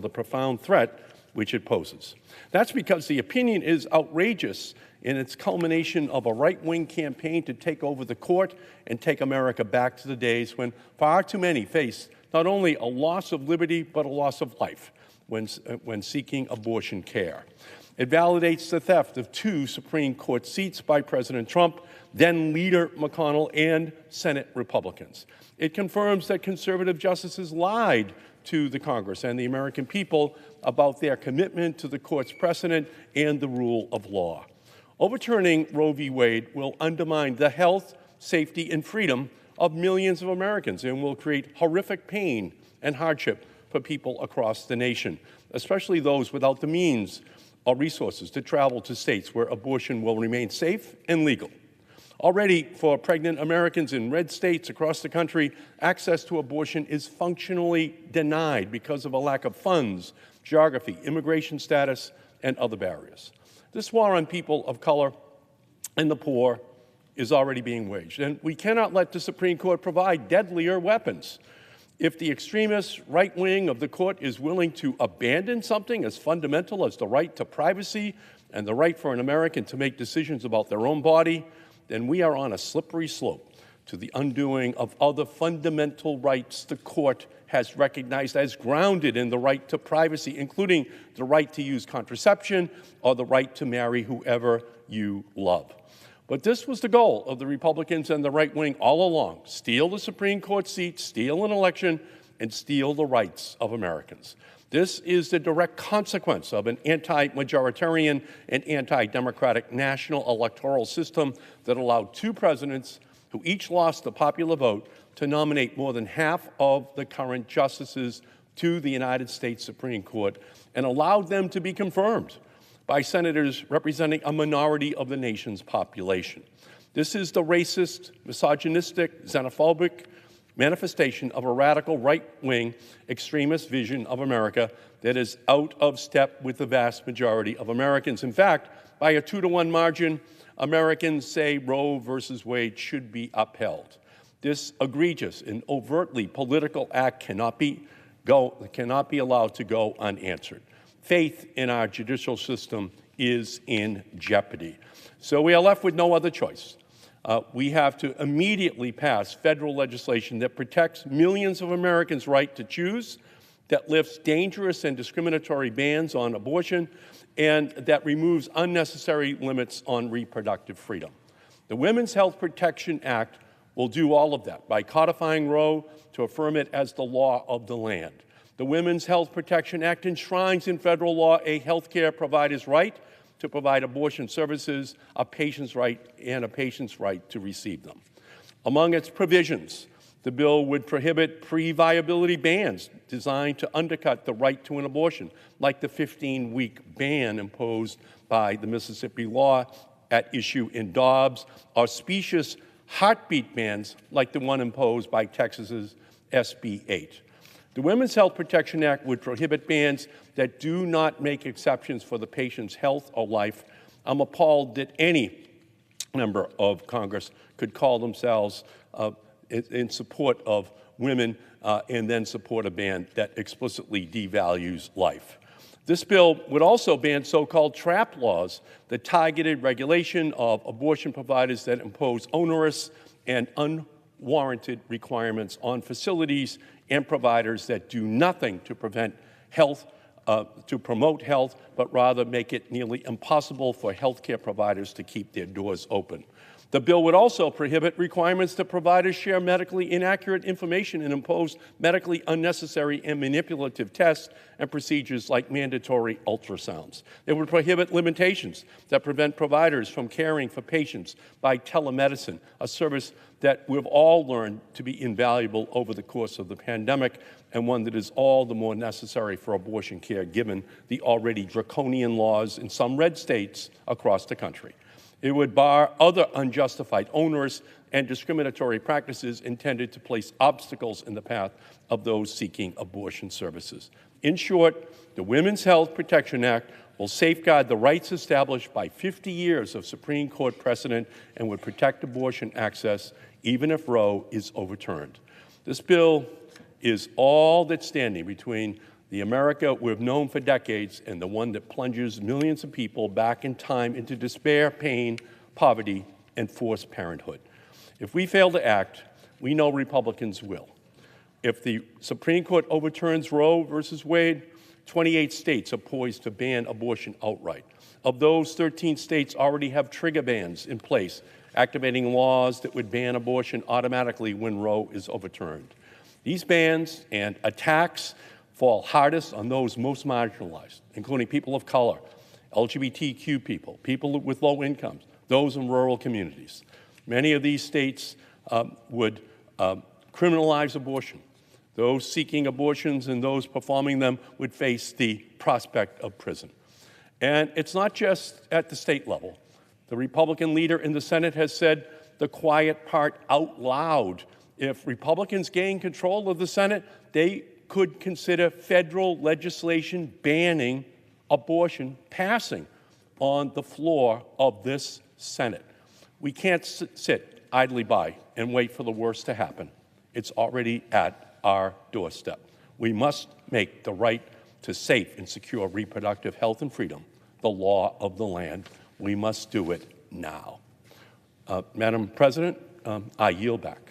the profound threat which it poses. That's because the opinion is outrageous in its culmination of a right-wing campaign to take over the court and take America back to the days when far too many faced not only a loss of liberty, but a loss of life when seeking abortion care. It validates the theft of 2 Supreme Court seats by President Trump, then Leader McConnell, and Senate Republicans. It confirms that conservative justices lied to the Congress and the American people about their commitment to the court's precedent and the rule of law. Overturning Roe v. Wade will undermine the health, safety, and freedom of millions of Americans and will create horrific pain and hardship for people across the nation, especially those without the means or resources to travel to states where abortion will remain safe and legal. Already, for pregnant Americans in red states across the country, access to abortion is functionally denied because of a lack of funds, geography, immigration status, and other barriers. This war on people of color and the poor is already being waged, and we cannot let the Supreme Court provide deadlier weapons. If the extremist right wing of the court is willing to abandon something as fundamental as the right to privacy and the right for an American to make decisions about their own body, then we are on a slippery slope to the undoing of other fundamental rights the court has recognized as grounded in the right to privacy, including the right to use contraception or the right to marry whoever you love. But this was the goal of the Republicans and the right wing all along: steal the Supreme Court seat, steal an election, and steal the rights of Americans. This is the direct consequence of an anti-majoritarian and anti-democratic national electoral system that allowed 2 presidents, who each lost the popular vote, to nominate more than half of the current justices to the United States Supreme Court and allowed them to be confirmed by senators representing a minority of the nation's population. This is the racist, misogynistic, xenophobic manifestation of a radical right-wing extremist vision of America that is out of step with the vast majority of Americans. In fact, by a 2-to-1 margin, Americans say Roe versus Wade should be upheld. This egregious and overtly political act cannot be allowed to go unanswered. Faith in our judicial system is in jeopardy. So we are left with no other choice. We have to immediately pass federal legislation that protects millions of Americans' right to choose, that lifts dangerous and discriminatory bans on abortion, and that removes unnecessary limits on reproductive freedom. The Women's Health Protection Act will do all of that by codifying Roe to affirm it as the law of the land. The Women's Health Protection Act enshrines in federal law a health care provider's right to provide abortion services, a patient's right, and a patient's right to receive them. Among its provisions, the bill would prohibit pre-viability bans designed to undercut the right to an abortion, like the 15-week ban imposed by the Mississippi law at issue in Dobbs, or specious heartbeat bans like the one imposed by Texas's SB 8. The Women's Health Protection Act would prohibit bans that do not make exceptions for the patient's health or life. I'm appalled that any member of Congress could call themselves in support of women and then support a ban that explicitly devalues life. This bill would also ban so-called trap laws, the targeted regulation of abortion providers that impose onerous and unwarranted requirements on facilities and providers that do nothing to promote health, but rather make it nearly impossible for healthcare providers to keep their doors open. The bill would also prohibit requirements that providers share medically inaccurate information and impose medically unnecessary and manipulative tests and procedures like mandatory ultrasounds. It would prohibit limitations that prevent providers from caring for patients by telemedicine, a service that we've all learned to be invaluable over the course of the pandemic, and one that is all the more necessary for abortion care given the already draconian laws in some red states across the country. It would bar other unjustified, onerous, and discriminatory practices intended to place obstacles in the path of those seeking abortion services. In short, the Women's Health Protection Act will safeguard the rights established by 50 years of Supreme Court precedent and would protect abortion access even if Roe is overturned. This bill is all that's standing between the America we've known for decades and the one that plunges millions of people back in time into despair, pain, poverty, and forced parenthood. If we fail to act, we know Republicans will. If the Supreme Court overturns Roe versus Wade, 28 states are poised to ban abortion outright. Of those, 13 states already have trigger bans in place, activating laws that would ban abortion automatically when Roe is overturned. These bans and attacks fall hardest on those most marginalized, including people of color, LGBTQ people, people with low incomes, those in rural communities. Many of these states would criminalize abortion. Those seeking abortions and those performing them would face the prospect of prison. And it's not just at the state level. The Republican leader in the Senate has said the quiet part out loud. If Republicans gain control of the Senate, they could consider federal legislation banning abortion passing on the floor of this Senate. We can't sit idly by and wait for the worst to happen. It's already at our doorstep. We must make the right to safe and secure reproductive health and freedom the law of the land. We must do it now. Madam President, I yield back.